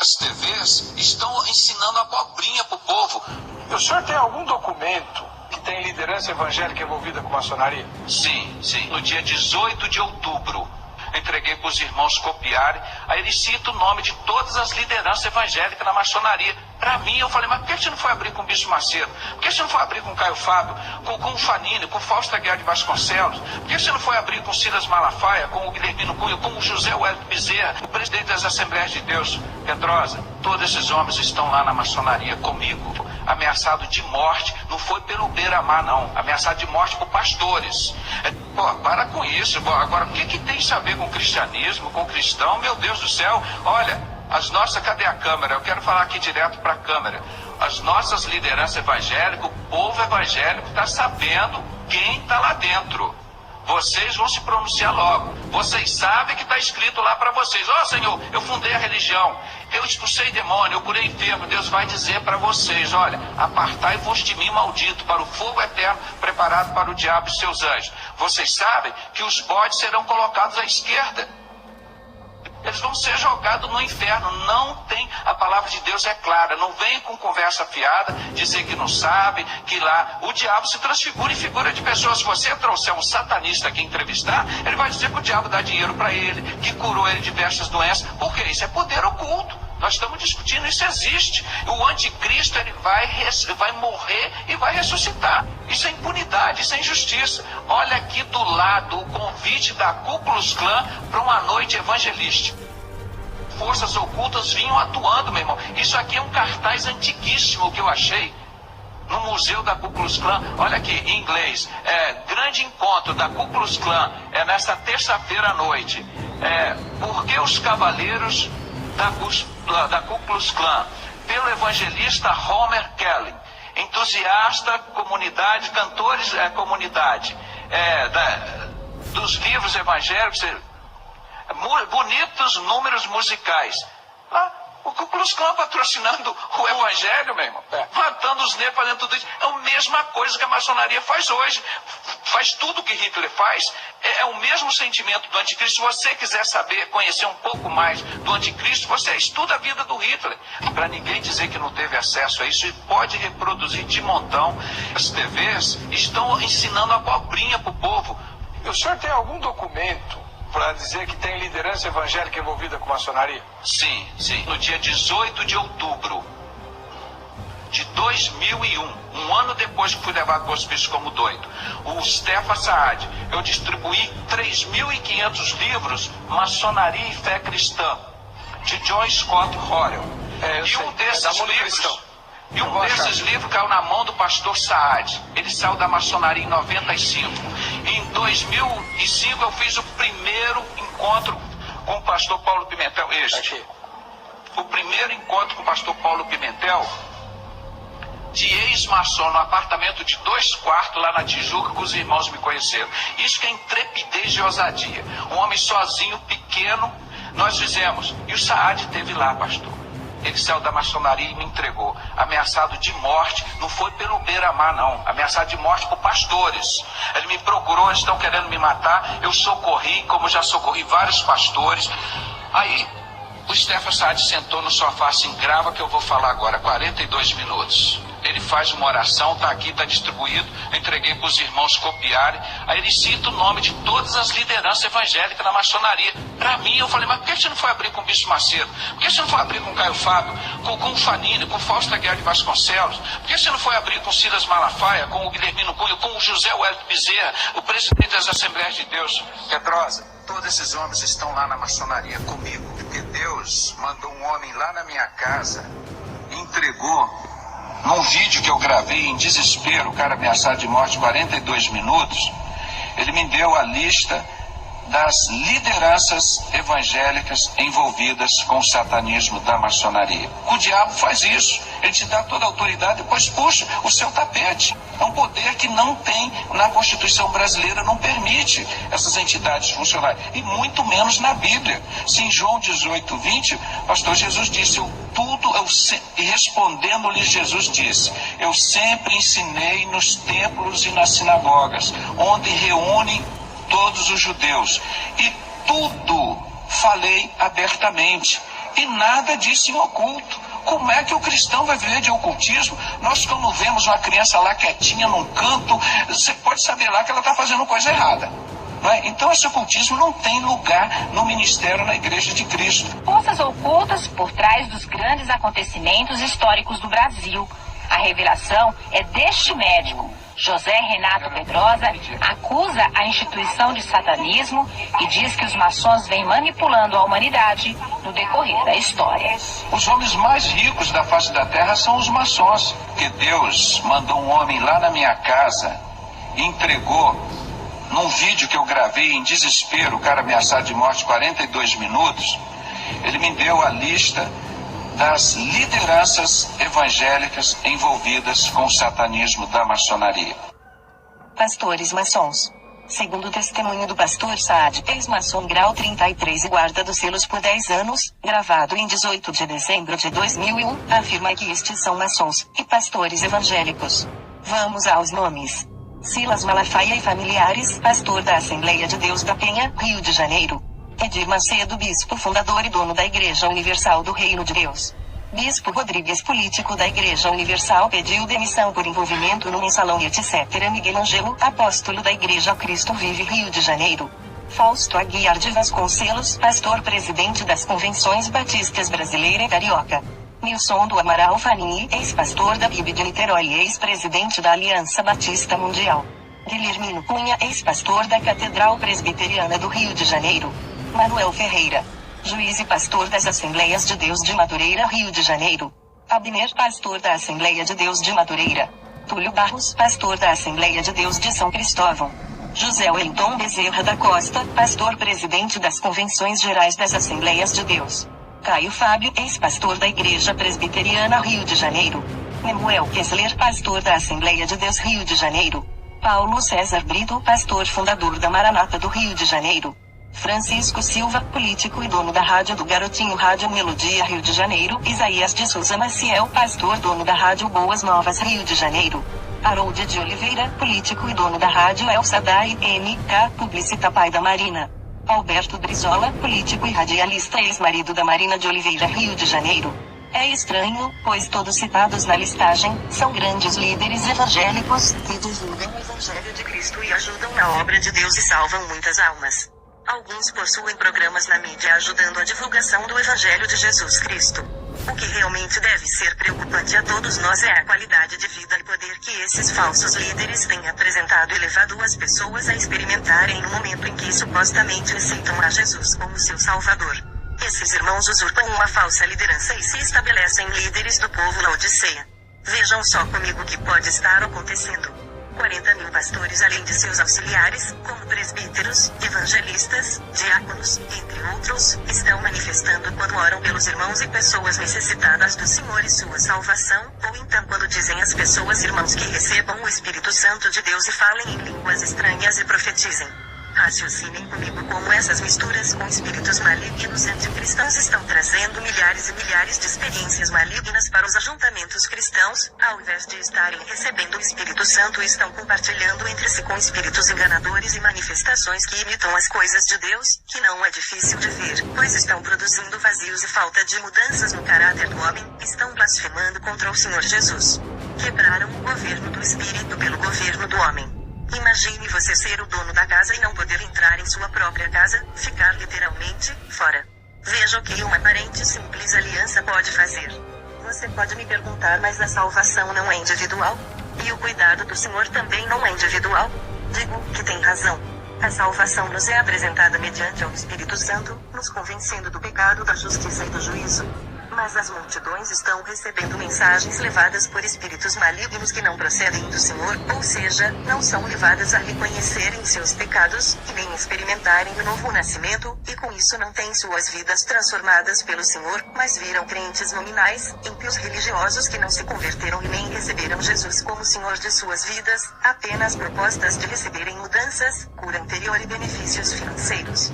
As TVs estão ensinando abobrinha pro povo. O senhor tem algum documento que tem liderança evangélica envolvida com maçonaria? Sim. No dia 18 de outubro, entreguei para os irmãos copiarem. Aí ele cita o nome de todas as lideranças evangélicas na maçonaria. Para mim, eu falei, mas por que você não foi abrir com o Bispo Macedo? Por que você não foi abrir com o Caio Fábio, com o Fanini, com o Fausto Aguiar de Vasconcelos? Por que você não foi abrir com o Silas Malafaia, com o Guilhermino Cunha, com o José Wellington Bezerra, o presidente das Assembleias de Deus? Pedrosa, todos esses homens estão lá na maçonaria comigo, ameaçado de morte. Não foi pelo Beiramar, não. Ameaçado de morte por pastores. Pô, para com isso. Pô. Agora, o que tem isso a ver com cristianismo, com cristão? Meu Deus do céu. Olha, cadê a câmera? Eu quero falar aqui direto para a câmera. As nossas lideranças evangélicas, o povo evangélico está sabendo quem está lá dentro. Vocês vão se pronunciar logo. Vocês sabem que está escrito lá para vocês. Ó, Senhor, eu fundei a religião. Eu expulsei demônio, eu curei enfermo. Deus vai dizer para vocês, olha, apartai-vos de mim, maldito, para o fogo eterno preparado para o diabo e seus anjos. Vocês sabem que os bodes serão colocados à esquerda. Eles vão ser jogados no inferno. Não tem, a palavra de Deus é clara. Não vem com conversa fiada, dizer que não sabe, que lá o diabo se transfigura em figura de pessoas. Se você trouxer um satanista aqui entrevistar, ele vai dizer que o diabo dá dinheiro para ele, que curou ele de diversas doenças. Por quê? Isso é poder oculto. Nós estamos discutindo, isso existe. O anticristo, ele vai morrer e vai ressuscitar. Isso é impunidade, isso é injustiça. Olha aqui do lado o convite da Ku Klux Klan para uma noite evangelística. Forças ocultas vinham atuando, meu irmão. Isso aqui é um cartaz antiguíssimo que eu achei no museu da Ku Klux Klan. Olha aqui, em inglês. Grande encontro da Ku Klux Klan. É nesta terça-feira à noite. Por que os cavaleiros da Ku Klux Klan, pelo evangelista Homer Kelly, entusiasta, comunidade, cantores, comunidade, dos livros evangélicos, bonitos números musicais. O Ku Klux Klan patrocinando o evangelho, meu irmão, matando os negros, fazendo tudo isso. É a mesma coisa que a maçonaria faz hoje. Faz tudo o que Hitler faz. É o mesmo sentimento do anticristo. Se você quiser saber, conhecer um pouco mais do anticristo, você estuda a vida do Hitler. Para ninguém dizer que não teve acesso a isso, e pode reproduzir de montão. As TVs estão ensinando abobrinha para o povo. O senhor tem algum documento para dizer que tem liderança evangélica envolvida com maçonaria? Sim. No dia 18 de outubro de 2001, um ano depois que fui levado para o hospício como doido, o Stefan Saad, eu distribuí 3.500 livros Maçonaria e Fé Cristã, de John Scott Horrell. Um desses livros caiu na mão do pastor Saad. Ele saiu da maçonaria em 95. Em 2005 eu fiz o primeiro encontro com o pastor Paulo Pimentel. O primeiro encontro com o pastor Paulo Pimentel, de ex-maçom, no apartamento de 2 quartos lá na Tijuca, que os irmãos me conheceram. Isso que é intrepidez e ousadia. Um homem sozinho, pequeno, nós fizemos. E o Saad esteve lá, pastor. Ele saiu da maçonaria e me entregou, ameaçado de morte. Não foi pelo Beiramar, não. Ameaçado de morte por pastores. Ele me procurou, eles estão querendo me matar. Eu socorri, como já socorri vários pastores. Aí o Stefan Saad sentou no sofá assim, grava que eu vou falar agora, 42 minutos. Ele faz uma oração, está aqui, está distribuído, eu entreguei para os irmãos copiarem. Aí ele cita o nome de todas as lideranças evangélicas na maçonaria. Para mim, eu falei, mas por que você não foi abrir com o Bispo Macedo? Por que você não foi abrir com o Caio Fábio, com o Fanini, com o Fausto Aguiar de Vasconcelos? Por que você não foi abrir com o Silas Malafaia, com o Guilhermino Cunha, com o José Wellington Bezerra, o presidente das Assembleias de Deus? Pedrosa, todos esses homens estão lá na maçonaria comigo. Porque Deus mandou um homem lá na minha casa, entregou. Num vídeo que eu gravei em desespero, o cara ameaçado de morte, 42 minutos, ele me deu a lista das lideranças evangélicas envolvidas com o satanismo da maçonaria. O diabo faz isso, ele te dá toda a autoridade e depois puxa o seu tapete. É um poder que não tem, na Constituição brasileira não permite essas entidades funcionarem, e muito menos na Bíblia. Se em João 18:20, pastor Jesus disse, e respondendo-lhe Jesus disse, eu sempre ensinei nos templos e nas sinagogas, onde reúnem todos os judeus, e tudo falei abertamente. E nada disso em oculto. Como é que o cristão vai viver de ocultismo? Nós, quando vemos uma criança lá quietinha num canto, você pode saber lá que ela está fazendo coisa errada. Não é? Então esse ocultismo não tem lugar no ministério, na Igreja de Cristo. Forças ocultas por trás dos grandes acontecimentos históricos do Brasil. A revelação é deste médico. José Renato Pedrosa acusa a instituição de satanismo e diz que os maçons vêm manipulando a humanidade no decorrer da história. Os homens mais ricos da face da terra são os maçons. Que Deus mandou um homem lá na minha casa e entregou, num vídeo que eu gravei em desespero, o cara ameaçado de morte 42 minutos, ele me deu a lista das lideranças evangélicas envolvidas com o satanismo da maçonaria. Pastores maçons. Segundo o testemunho do pastor Saad, ex-maçom grau 33 e guarda dos selos por 10 anos, gravado em 18 de dezembro de 2001, afirma que estes são maçons e pastores evangélicos. Vamos aos nomes. Silas Malafaia e familiares, pastor da Assembleia de Deus da Penha, Rio de Janeiro. Edir Macedo, bispo fundador e dono da Igreja Universal do Reino de Deus. Bispo Rodrigues, político da Igreja Universal, pediu demissão por envolvimento no mensalão e etc. Miguel Ângelo, apóstolo da Igreja Cristo Vive, Rio de Janeiro. Fausto Aguiar de Vasconcelos, pastor presidente das Convenções Batistas Brasileira e Carioca. Nilson do Amaral Fanini, ex-pastor da PIB de Niterói e ex-presidente da Aliança Batista Mundial. Guilhermino Cunha, ex-pastor da Catedral Presbiteriana do Rio de Janeiro. Manuel Ferreira, juiz e pastor das Assembleias de Deus de Madureira, Rio de Janeiro. Abner, pastor da Assembleia de Deus de Madureira. Túlio Barros, pastor da Assembleia de Deus de São Cristóvão. José Wellington Bezerra da Costa, pastor presidente das Convenções Gerais das Assembleias de Deus. Caio Fábio, ex-pastor da Igreja Presbiteriana, Rio de Janeiro. Nemuel Kessler, pastor da Assembleia de Deus, Rio de Janeiro. Paulo César Brito, pastor fundador da Maranata do Rio de Janeiro. Francisco Silva, político e dono da Rádio do Garotinho Rádio Melodia, Rio de Janeiro. Isaías de Souza Maciel, pastor, dono da Rádio Boas Novas, Rio de Janeiro. Harold de Oliveira, político e dono da Rádio El Sadai, MK, publicita pai da Marina. Alberto Brizola, político e radialista, ex-marido da Marina de Oliveira, Rio de Janeiro. É estranho, pois todos citados na listagem são grandes líderes evangélicos que divulgam o Evangelho de Cristo e ajudam na obra de Deus e salvam muitas almas. Alguns possuem programas na mídia ajudando a divulgação do Evangelho de Jesus Cristo. O que realmente deve ser preocupante a todos nós é a qualidade de vida e poder que esses falsos líderes têm apresentado e levado as pessoas a experimentarem no momento em que supostamente aceitam a Jesus como seu Salvador. Esses irmãos usurpam uma falsa liderança e se estabelecem líderes do povo Laodiceia. Vejam só comigo o que pode estar acontecendo. 40 mil pastores, além de seus auxiliares, como presbíteros, evangelistas, diáconos, entre outros, estão manifestando quando oram pelos irmãos e pessoas necessitadas do Senhor e sua salvação, ou então quando dizem às pessoas irmãos que recebam o Espírito Santo de Deus e falem em línguas estranhas e profetizem. Raciocinem comigo como essas misturas com espíritos malignos anticristãos estão trazendo milhares e milhares de experiências malignas para os ajuntamentos cristãos, ao invés de estarem recebendo o Espírito Santo, estão compartilhando entre si com espíritos enganadores e manifestações que imitam as coisas de Deus, que não é difícil de ver, pois estão produzindo vazios e falta de mudanças no caráter do homem, estão blasfemando contra o Senhor Jesus. Quebraram o governo do Espírito pelo governo do homem. Imagine você ser o dono da casa e não poder entrar em sua própria casa, ficar literalmente fora. Veja o que uma aparente simples aliança pode fazer. Você pode me perguntar, mas a salvação não é individual? E o cuidado do Senhor também não é individual? Digo que tem razão. A salvação nos é apresentada mediante o Espírito Santo, nos convencendo do pecado, da justiça e do juízo. Mas as multidões estão recebendo mensagens levadas por espíritos malignos que não procedem do Senhor, ou seja, não são levadas a reconhecerem seus pecados, e nem experimentarem o novo nascimento, e com isso não têm suas vidas transformadas pelo Senhor, mas viram crentes nominais, ímpios religiosos que não se converteram e nem receberam Jesus como Senhor de suas vidas, apenas propostas de receberem mudanças, cura interior e benefícios financeiros.